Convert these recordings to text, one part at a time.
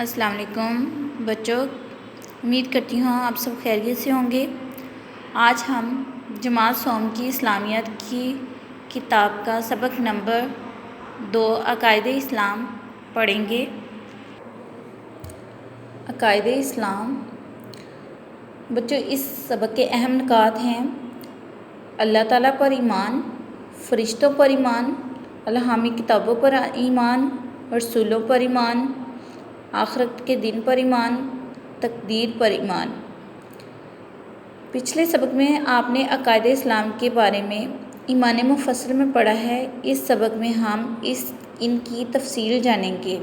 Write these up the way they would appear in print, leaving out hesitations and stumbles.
السلام علیکم بچوں، امید کرتی ہوں آپ سب خیریت سے ہوں گے۔ آج ہم جماعت سوم کی اسلامیات کی کتاب کا سبق نمبر 2 عقائد اسلام پڑھیں گے۔ عقائد اسلام بچوں، اس سبق کے اہم نکات ہیں: اللہ تعالیٰ پر ایمان، فرشتوں پر ایمان، الہامی کتابوں پر ایمان، رسولوں پر ایمان، آخرت کے دن پر ایمان، تقدیر پر ایمان۔ پچھلے سبق میں آپ نے عقائد اسلام کے بارے میں ایمان مفصل میں پڑھا ہے۔ اس سبق میں ہم ان کی تفصیل جانیں گے۔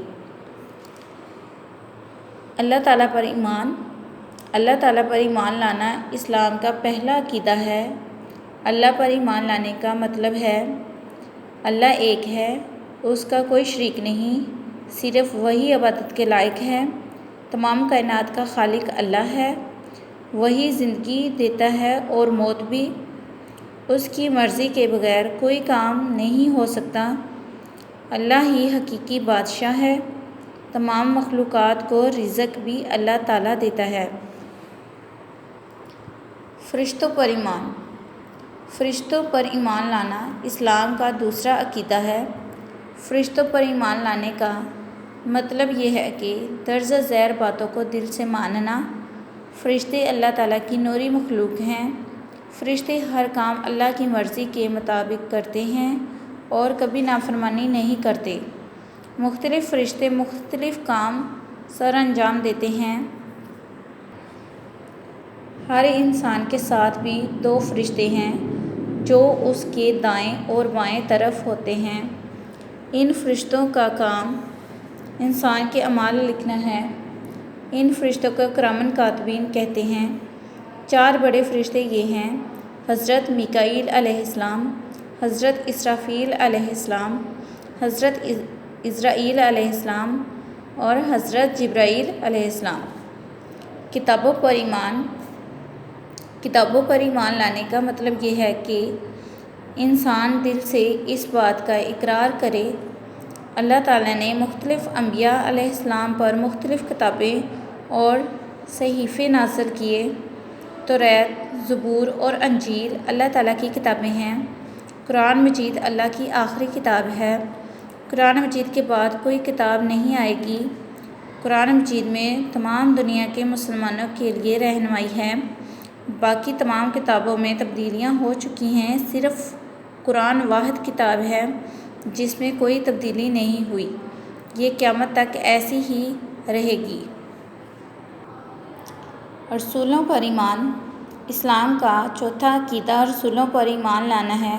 اللہ تعالیٰ پر ایمان۔ اللہ تعالیٰ پر ایمان لانا اسلام کا پہلا عقیدہ ہے۔ اللہ پر ایمان لانے کا مطلب ہے اللہ ایک ہے، اس کا کوئی شریک نہیں، صرف وہی عبادت کے لائق ہے۔ تمام کائنات کا خالق اللہ ہے، وہی زندگی دیتا ہے اور موت بھی۔ اس کی مرضی کے بغیر کوئی کام نہیں ہو سکتا۔ اللہ ہی حقیقی بادشاہ ہے، تمام مخلوقات کو رزق بھی اللہ تعالیٰ دیتا ہے۔ فرشتوں پر ایمان۔ فرشتوں پر ایمان لانا اسلام کا دوسرا عقیدہ ہے۔ فرشتوں پر ایمان لانے کا مطلب یہ ہے کہ درج ذیل باتوں کو دل سے ماننا۔ فرشتے اللہ تعالیٰ کی نوری مخلوق ہیں۔ فرشتے ہر کام اللہ کی مرضی کے مطابق کرتے ہیں اور کبھی نافرمانی نہیں کرتے۔ مختلف فرشتے مختلف کام سر انجام دیتے ہیں۔ ہر انسان کے ساتھ بھی 2 فرشتے ہیں جو اس کے دائیں اور بائیں طرف ہوتے ہیں۔ ان فرشتوں کا کام انسان کے اعمال لکھنا ہے۔ ان فرشتوں کو کرامن کاتبین کہتے ہیں۔ 4 بڑے فرشتے یہ ہیں: حضرت میکائیل علیہ السلام، حضرت اسرافیل علیہ السلام، حضرت عزرائیل علیہ السلام اور حضرت جبرائیل علیہ السلام۔ کتابوں پر ایمان۔ کتابوں پر ایمان لانے کا مطلب یہ ہے کہ انسان دل سے اس بات کا اقرار کرے اللہ تعالیٰ نے مختلف انبیاء علیہ السلام پر مختلف کتابیں اور صحیفے نازل کیے۔ توریت، زبور اور انجیل اللہ تعالیٰ کی کتابیں ہیں۔ قرآن مجید اللہ کی آخری کتاب ہے۔ قرآن مجید کے بعد کوئی کتاب نہیں آئے گی۔ قرآن مجید میں تمام دنیا کے مسلمانوں کے لیے رہنمائی ہے۔ باقی تمام کتابوں میں تبدیلیاں ہو چکی ہیں، صرف قرآن واحد کتاب ہے جس میں کوئی تبدیلی نہیں ہوئی۔ یہ قیامت تک ایسی ہی رہے گی۔ رسولوں پر ایمان۔ اسلام کا چوتھا عقیدہ رسولوں پر ایمان لانا ہے۔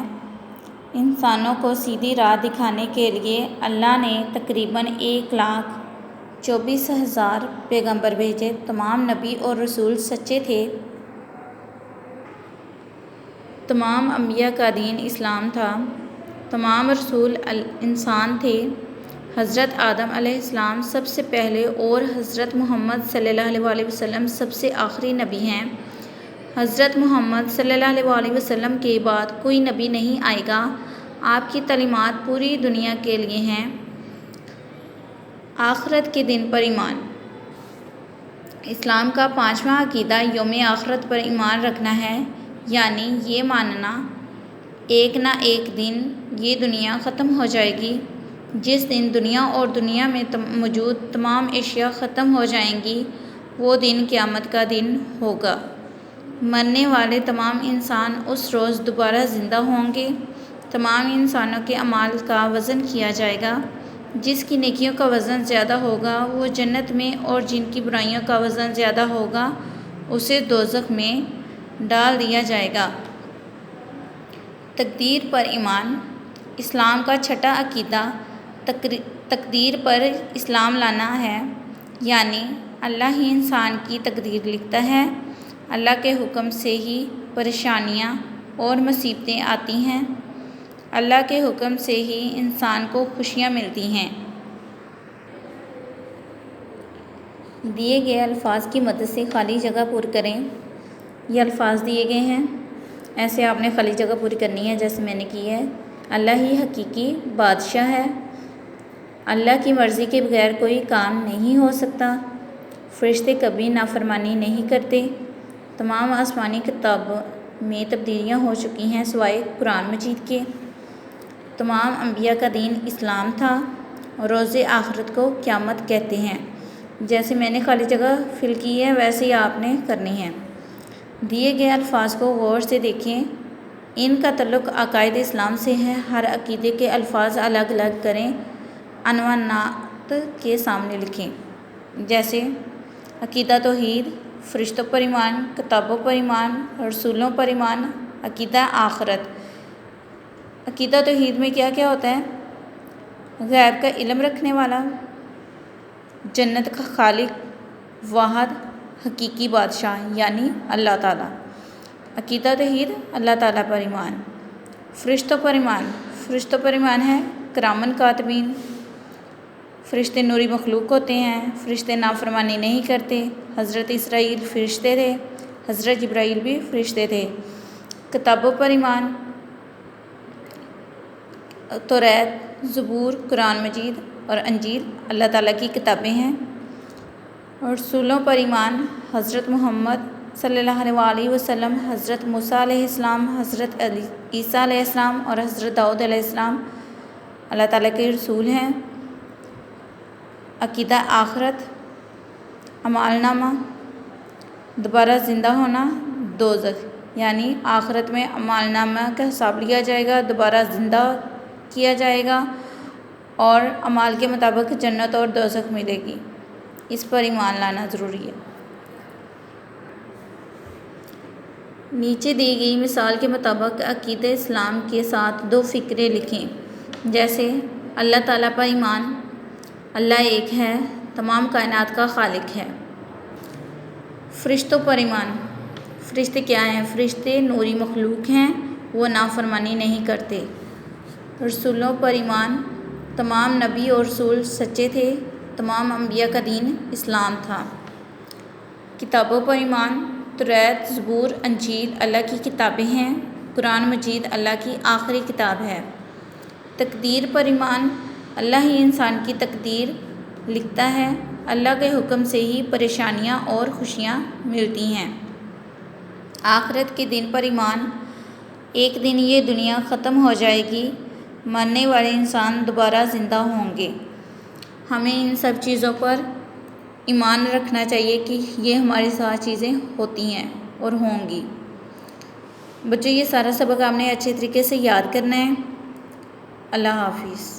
انسانوں کو سیدھی راہ دکھانے کے لیے اللہ نے تقریباً 1,24,000 پیغمبر بھیجے۔ تمام نبی اور رسول سچے تھے۔ تمام انبیاء کا دین اسلام تھا۔ تمام رسول انسان تھے۔ حضرت آدم علیہ السلام سب سے پہلے اور حضرت محمد صلی اللہ علیہ وسلم سب سے آخری نبی ہیں۔ حضرت محمد صلی اللہ علیہ وسلم کے بعد کوئی نبی نہیں آئے گا۔ آپ کی تعلیمات پوری دنیا کے لیے ہیں۔ آخرت کے دن پر ایمان۔ اسلام کا 5واں عقیدہ یوم آخرت پر ایمان رکھنا ہے، یعنی یہ ماننا ایک نہ ایک دن یہ دنیا ختم ہو جائے گی۔ جس دن دنیا اور دنیا میں موجود تمام اشیاء ختم ہو جائیں گی، وہ دن قیامت کا دن ہوگا۔ مرنے والے تمام انسان اس روز دوبارہ زندہ ہوں گے۔ تمام انسانوں کے اعمال کا وزن کیا جائے گا۔ جس کی نیکیوں کا وزن زیادہ ہوگا وہ جنت میں، اور جن کی برائیوں کا وزن زیادہ ہوگا اسے دوزخ میں ڈال دیا جائے گا۔ تقدیر پر ایمان۔ اسلام کا چھٹا عقیدہ تقدیر پر ایمان لانا ہے، یعنی اللہ ہی انسان کی تقدیر لکھتا ہے۔ اللہ کے حکم سے ہی پریشانیاں اور مصیبتیں آتی ہیں۔ اللہ کے حکم سے ہی انسان کو خوشیاں ملتی ہیں۔ دیے گئے الفاظ کی مدد سے خالی جگہ پر کریں۔ یہ الفاظ دیے گئے ہیں، ایسے آپ نے خالی جگہ پوری کرنی ہے جیسے میں نے کی ہے۔ اللہ ہی حقیقی بادشاہ ہے، اللہ کی مرضی کے بغیر کوئی کام نہیں ہو سکتا، فرشتے کبھی نافرمانی نہیں کرتے، تمام آسمانی کتابوں میں تبدیلیاں ہو چکی ہیں سوائے قرآن مجید کے، تمام انبیاء کا دین اسلام تھا، روز آخرت کو قیامت کہتے ہیں، جیسے میں نے خالی جگہ فل کی ہے ویسے ہی آپ نے کرنی ہے۔ دیے گئے الفاظ کو غور سے دیکھیں، ان کا تعلق عقائد اسلام سے ہے۔ ہر عقیدے کے الفاظ الگ الگ کریں، عنوانات کے سامنے لکھیں، جیسے عقیدہ توحید، فرشتوں پر ایمان، کتابوں پر ایمان، رسولوں پر ایمان، عقیدہ آخرت۔ عقیدہ توحید میں کیا کیا ہوتا ہے؟ غیب کا علم رکھنے والا، جنت کا خالق، واحد حقیقی بادشاہ یعنی اللہ تعالیٰ۔ عقیدہ توحید، اللہ تعالیٰ پر ایمان۔ فرشتوں پر ایمان، فرشتوں پر ایمان ہے کرامن کاتبین، فرشتے نوری مخلوق ہوتے ہیں، فرشتے نافرمانی نہیں کرتے، حضرت اسرائیل فرشتے تھے، حضرت جبرائیل بھی فرشتے تھے۔ کتابوں پر ایمان، توریت، زبور، قرآن مجید اور انجیل اللہ تعالیٰ کی کتابیں ہیں۔ اور رسولوں پر ایمان، حضرت محمد صلی اللہ علیہ وسلم، حضرت موسیٰ علیہ السلام، حضرت عیسیٰ علیہ السلام اور حضرت داؤد علیہ السلام اللہ تعالیٰ کے رسول ہیں۔ عقیدہ آخرت، اعمال نامہ، دوبارہ زندہ ہونا، دوزخ، یعنی آخرت میں اعمال نامہ کا حساب لیا جائے گا، دوبارہ زندہ کیا جائے گا اور اعمال کے مطابق جنت اور دوزخ ملے گی، اس پر ایمان لانا ضروری ہے۔ نیچے دی گئی مثال کے مطابق عقیدہ اسلام کے ساتھ دو فقرے لکھیں، جیسے اللہ تعالیٰ پر ایمان، اللہ ایک ہے، تمام کائنات کا خالق ہے۔ فرشتوں پر ایمان، فرشتے کیا ہیں؟ فرشتے نوری مخلوق ہیں، وہ نافرمانی نہیں کرتے۔ رسولوں پر ایمان، تمام نبی اور رسول سچے تھے، تمام انبیاء کا دین اسلام تھا۔ کتابوں پر ایمان، توریت، زبور، انجیل اللہ کی کتابیں ہیں، قرآن مجید اللہ کی آخری کتاب ہے۔ تقدیر پر ایمان، اللہ ہی انسان کی تقدیر لکھتا ہے، اللہ کے حکم سے ہی پریشانیاں اور خوشیاں ملتی ہیں۔ آخرت کے دن پر ایمان، ایک دن یہ دنیا ختم ہو جائے گی، مرنے والے انسان دوبارہ زندہ ہوں گے۔ ہمیں ان سب چیزوں پر ایمان رکھنا چاہیے کہ یہ ہمارے ساتھ چیزیں ہوتی ہیں اور ہوں گی۔ بچوں، یہ سارا سبق آپ نے اچھے طریقے سے یاد کرنا ہے۔ اللہ حافظ۔